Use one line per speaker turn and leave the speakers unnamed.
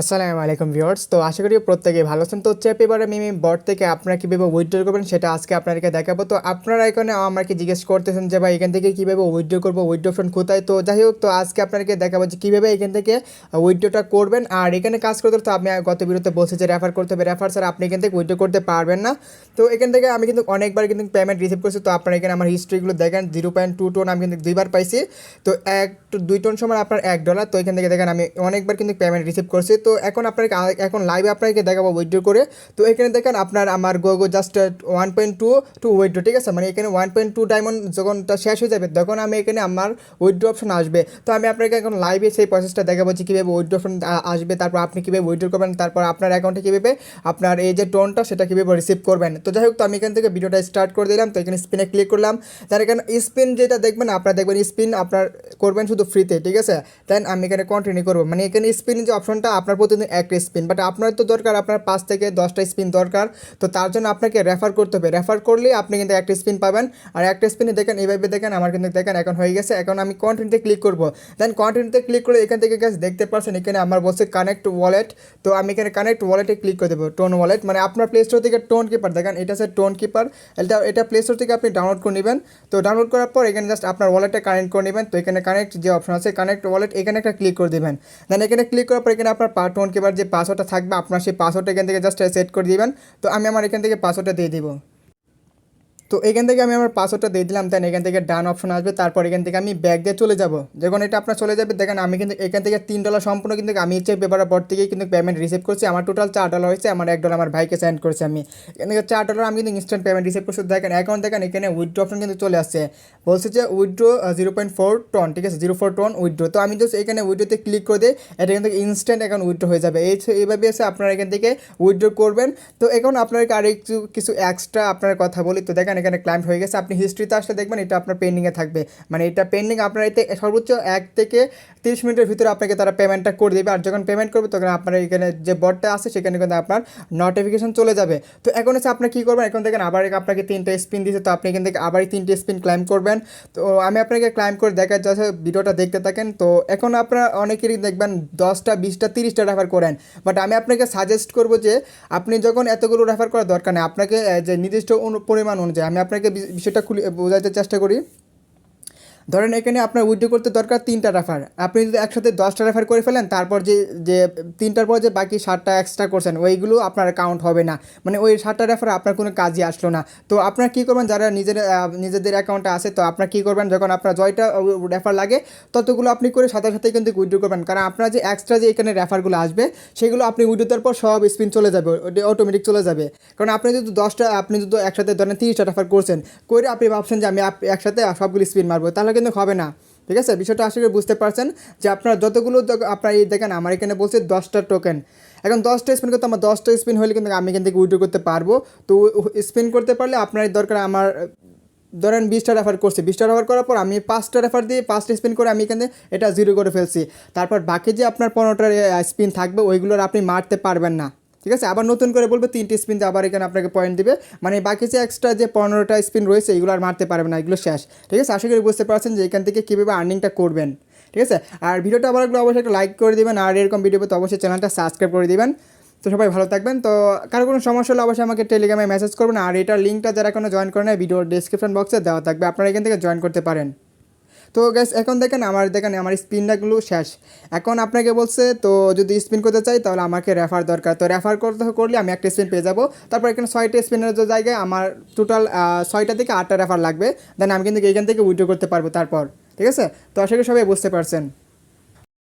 আসসালামু আলাইকুম ভিউয়ার্স। তো আশা করি প্রত্যেকেই ভালো আছেন। তো এবারে মিমি বট থেকে আপনারা কীভাবে উইথড্র করবেন সেটা আজকে আপনাদেরকে দেখাবো। তো আপনারা এখানে আমাকে জিজ্ঞেস করতেছেন যে ভাই এখান থেকে কীভাবে উইথড্র করবো, উইথড্র অপশন কোথায়। তো যাই হোক, তো আজকে আপনাদেরকে দেখাবো যে কীভাবে এখান থেকে উইথড্রটা করবেন। আর এখানে কাজ করতে তো আমি গত ভিডিওতে বলছি যে রেফার করতে হবে, রেফার ছাড়া আপনি এখান থেকে উইথড্র করতে পারবেন না। তো এখান থেকে আমি কিন্তু অনেকবার কিন্তু পেমেন্ট রিসিভ করছি। তো আপনারা এখানে আমার হিস্ট্রিগুলো দেখেন, 0.2 টোন আমি কিন্তু 2বার পাইছি। তো 2 টোন সময় আপনার $1। তো এখান থেকে দেখেন আমি অনেকবার কিন্তু পেমেন্ট রিসিভ করছি। তো এখন আপনাকে এখন লাইভে আপনাকে দেখাবো উইথড্র করে। তো এখানে দেখেন আপনার আমার গো জাস্ট 1.2 টু উইথড্র, ঠিক আছে। মানে এখানে 1.2 ডায়মন্ড যখনটা শেষ হয়ে যাবে তখন আমি এখানে আমার উইথড্র অপশন আসবে। তো আমি আপনাকে এখন লাইভে সেই প্রসেসটা দেখাবো যে কীভাবে উইথড্র অপশন আসবে, তারপর আপনি কীভাবে উইথড্র করবেন, তারপর আপনার অ্যাকাউন্টে কীভাবে আপনার এই যে টোনটা সেটা কীভাবে রিসিভ করবেন। তো যাই হোক, তো আমি এখান থেকে ভিডিওটা স্টার্ট করে দিলাম। তো এখানে স্পিনে ক্লিক করলাম। তার এখানে স্পিন যেটা দেখবেন আপনারা দেখবেন স্পিন আপনার করবেন শুধু ফ্রিতে, ঠিক আছে। দেন আমি এখানে কন্টিনিউ করবো। মানে এখানে স্পিন যে অপশনটা আপনার প্রতিদিন একটা স্পিন, বাট আপনার তো দরকার আপনার 5 থেকে 10টা স্পিন দরকার। তো তার জন্য আপনাকে রেফার করতে হবে। রেফার করলেই আপনি কিন্তু একটা স্পিন পাবেন। আর একটা স্পিনে দেখেন এইভাবে দেখেন আমার কিন্তু দেখেন এখন হয়ে গেছে। এখন আমি কন্টিনিউতে ক্লিক করবো। দেন কন্টিনিউতে ক্লিক করে এখান থেকে গাছ দেখতে পাচ্ছেন এখানে আমার বলছে কানেক্ট ওয়ালেট। তো আমি এখানে কানেক্ট ওয়ালেটে ক্লিক করে দেবো। টোন ওয়ালেট মানে আপনার প্লে স্টোর থেকে টোন কিপার দেখেন, এটা হচ্ছে টোন কিপার। এটা প্লে স্টোর থেকে আপনি ডাউনলোড করে নেবেন। তো ডাউনলোড করার পর এখানে জাস্ট আপনার ওয়ালেটটা কানেক্ট করে নেবেন। তো এখানে কানেক্ট যে অপশন আছে কানেক্ট ওয়ালেট, এখানে একটা ক্লিক করে দেবেন। দেন এখানে ক্লিক করার পর এখানে আপনার টোন কিপার যে পাসওয়ার্ডটা থাকবে আপনার সেই পাসওয়ার্ডটা এখান থেকে জাস্ট সেট করে দিবেন। তো আমি আমার এখান থেকে পাসওয়ার্ডটা দিয়ে দিব। তো এখান থেকে আমি আমার পাসওয়ার্ডটা দিয়ে দিলাম। দেন এখান থেকে ডান অপশন আসবে। তারপর এখান থেকে আমি ব্যাক দিয়ে চলে যাব। যখন এটা আপনার চলে যাবে দেখেন আমি কিন্তু এখান থেকে $3 সম্পূর্ণ কিন্তু আমি চেক পেপারের পর থেকেই কিন্তু পেমেন্ট রিসিভ করছি। আমার টোটাল $4 হয়েছে। আমার $1 আমার ভাইকে সেন্ড করেছি আমি। এখান থেকে $4 আমি কিন্তু ইনস্ট্যান্ট পেমেন্ট রিসিভ করছি। দেখেন এখন দেখেন এখানে উইথড্র অপশন কিন্তু চলে আসছে। বলছে যে উইথড্র 0.4 টন, ঠিক আছে, 0.4 টন উইথড্র। তো আমি জাস্ট এখানে উইথড্রতে ক্লিক করে দিই, এটা এখান থেকে ইনস্ট্যান্ট এখন উইথড্র হয়ে যাবে। এইভাবে এসে আপনারা এখান থেকে উইথড্র করবেন। তো এখন আপনাকে আর কিছু এক্সট্রা আপনার কথা বলি। তো দেখেন এখানে ক্লাইম্ট হয়ে গেছে। আপনি হিস্ট্রিতে আসলে দেখবেন এটা আপনার পেন্ডিংয়ে থাকবে। মানে এটা পেন্ডিং, আপনার এতে সর্বোচ্চ 1 থেকে 30 মিনিটের ভিতরে আপনাকে তারা পেমেন্টটা করে দেবে। আর যখন পেমেন্ট করবে তখন আপনার এখানে যে বটটা আছে সেখানে কিন্তু আপনার নোটিফিকেশন চলে যাবে। তো এখন হচ্ছে আপনি কী করবেন, এখন দেখেন আবার আপনাকে 3টা স্পিন দিয়েছে। তো আপনি এখান থেকে আবার 3টে স্পিন ক্লাইম করবেন। তো আমি আপনাকে ক্লাইম করে দেখা যাচ্ছে, ভিডিওটা দেখতে থাকেন। তো এখন আপনারা অনেকেরই দেখবেন 10টা 20টা 30টা রেফার করেন। বাট আমি আপনাকে সাজেস্ট করবো যে আপনি যখন এতগুলো রেফার করার দরকার নেই, আপনাকে যে নির্দিষ্ট পরিমাণ অনুযায়ী আমি আপনাকে বিষয়টা বোঝাতে চেষ্টা করি। ধরেন এখানে আপনার উইথড্র করতে দরকার 3টা রেফার। আপনি যদি একসাথে 10টা রেফার করে ফেলেন, তারপর যে 3টার পর যে বাকি 7টা এক্সট্রা করছেন ওইগুলো আপনার কাউন্ট হবে না। মানে ওই 7টা রেফার আপনার কোনো কাজই আসলো না। তো আপনার কী করবেন, যারা নিজেদের অ্যাকাউন্টে আছে, তো আপনার কী করবেন, যখন আপনার জয়টা রেফার লাগে ততগুলো আপনি করে সাথে সাথে কিন্তু উইথড্র করবেন। কারণ আপনার যে এক্সট্রা যে এখানে রেফারগুলো আসবে সেগুলো আপনি উইথড্র দেওয়ার পর সব স্পিন চলে যাবে, ওটা অটোমেটিক চলে যাবে। কারণ আপনি যদি আপনি যদি একসাথে ধরেন 30টা রেফার করছেন করে আপনি ভাবছেন যে আমি একসাথে সবগুলো স্পিন মারবো, তাহলে কিন্তু হবে না, ঠিক আছে। বিষয়টা আশা করি বুঝতে পারছেন যে আপনার যতগুলো আপনার এই দেখেন আমার এখানে বলছে 10টা টোকেন। এখন 10টা স্পিন করতে আমার 10টা স্পিন হলে কিন্তু আমি এখান থেকে উইথড্র করতে পারবো। তো স্পিন করতে পারলে আপনার দরকার আমার ধরেন 20টা রেফার করছি, 20টা রেফার করার পর আমি 5টা রেফার দিয়ে 5টা স্পিন করে আমি এখানে এটা 0 করে ফেলছি। তারপর বাকি যে আপনার 15টা স্পিন থাকবে ওইগুলোর আপনি মারতে পারবেন না, ঠিক আছে। আবার নতুন করে বলবে 3টে স্পিন দিয়ে আবার এখানে আপনাকে পয়েন্ট দিবে। মানে বাকি যে এক্সট্রা যে 15টা স্পিন রয়েছে এগুলো আর মারতে পারবে না, এগুলো শেষ, ঠিক আছে। আশা করি বুঝতে পারছেন যে এখান থেকে কীভাবে আর্নিংটা করবেন, ঠিক আছে। আর ভিডিওটা আবার অবশ্যই একটা লাইক করে দেবেন। আর এরকম ভিডিও পেতে অবশ্যই চ্যানেলটা সাবস্ক্রাইব করে দেবেন। তো সবাই ভালো থাকবেন। তো কারো কোনো সমস্যা হলে অবশ্যই আমাকে টেলিগ্রামে মেসেজ করবেন। আর এটার লিঙ্কটা যারা এখনো জয়েন করে নেয় ভিডিওর ডিসক্রিপশন বক্সে দেওয়া থাকবে, আপনারা এখান থেকে জয়েন করতে পারেন। তো গ্যাস এখন দেখেন আমার স্পিনটাগুলো শেষ। এখন আপনাকে বলছে তো যদি স্পিন করতে চাই তাহলে আমাকে রেফার দরকার। তো রেফার করলে আমি একটা স্পিন পেয়ে যাবো। তারপর এখানে 6টা স্পিনের জায়গায় আমার টোটাল 6টা থেকে 8টা রেফার লাগবে। দেন আমি কিন্তু এখান থেকে উইথড্র করতে পারবো তারপর, ঠিক আছে। তো আশা করি সবাই বুঝতে পারছেন।